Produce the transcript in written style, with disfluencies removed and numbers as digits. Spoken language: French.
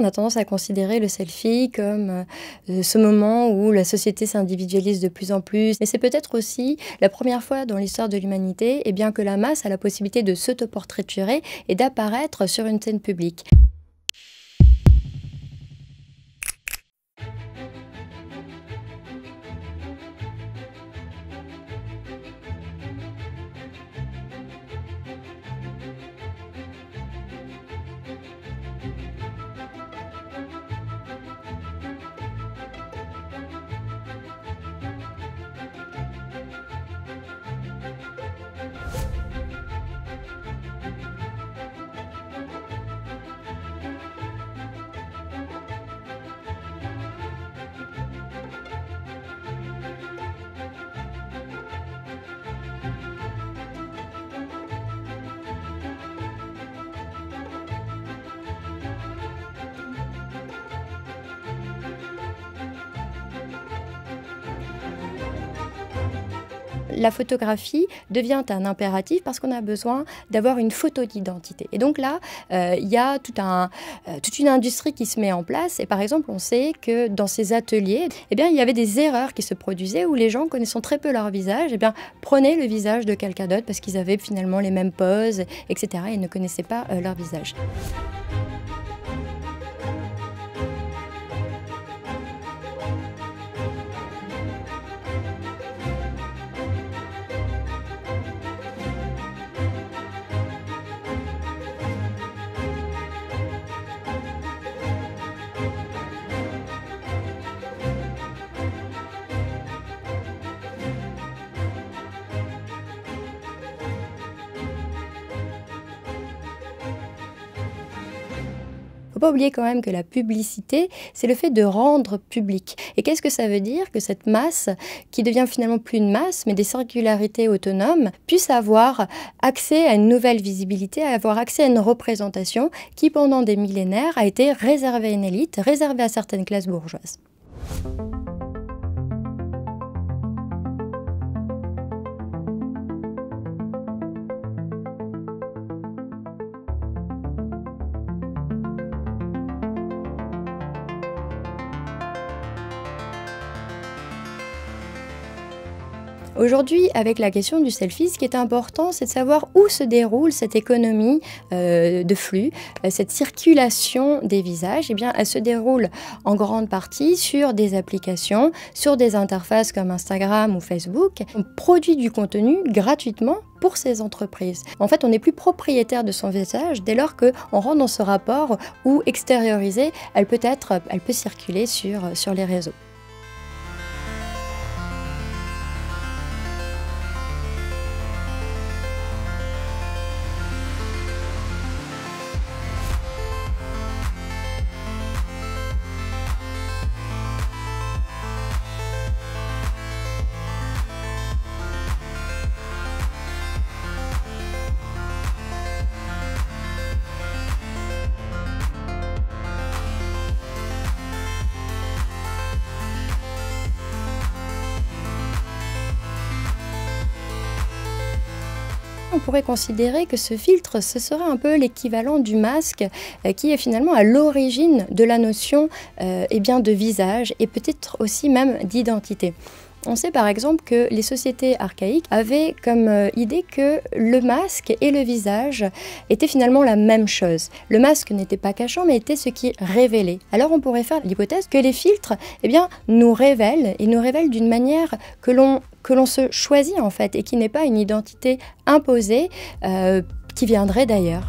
On a tendance à considérer le selfie comme ce moment où la société s'individualise de plus en plus. Mais c'est peut-être aussi la première fois dans l'histoire de l'humanité que la masse a la possibilité de s'autoportraiturer et d'apparaître sur une scène publique. La photographie devient un impératif parce qu'on a besoin d'avoir une photo d'identité. Et donc là, il y a toute une industrie qui se met en place. Et par exemple, on sait que dans ces ateliers, il y avait des erreurs qui se produisaient où les gens, connaissant très peu leur visage, prenaient le visage de quelqu'un d'autre parce qu'ils avaient finalement les mêmes poses, etc. et ne connaissaient pas leur visage. Il ne faut pas oublier quand même que la publicité, c'est le fait de rendre public. Et qu'est-ce que ça veut dire? Que cette masse, qui devient finalement plus une masse, mais des singularités autonomes, puisse avoir accès à une nouvelle visibilité, avoir accès à une représentation qui, pendant des millénaires, a été réservée à une élite, réservée à certaines classes bourgeoises. Aujourd'hui, avec la question du selfie, ce qui est important, c'est de savoir où se déroule cette économie de flux, cette circulation des visages. Elle se déroule en grande partie sur des applications, sur des interfaces comme Instagram ou Facebook. On produit du contenu gratuitement pour ces entreprises. En fait, on n'est plus propriétaire de son visage dès lors qu'on rentre dans ce rapport où extériorisée, elle peut circuler sur les réseaux. On pourrait considérer que ce filtre, ce serait un peu l'équivalent du masque qui est finalement à l'origine de la notion de visage et peut-être aussi même d'identité. On sait par exemple que les sociétés archaïques avaient comme idée que le masque et le visage étaient finalement la même chose. Le masque n'était pas cachant mais était ce qui révélait. Alors on pourrait faire l'hypothèse que les filtres nous révèlent et nous révèlent d'une manière que l'on se choisit en fait et qui n'est pas une identité imposée qui viendrait d'ailleurs.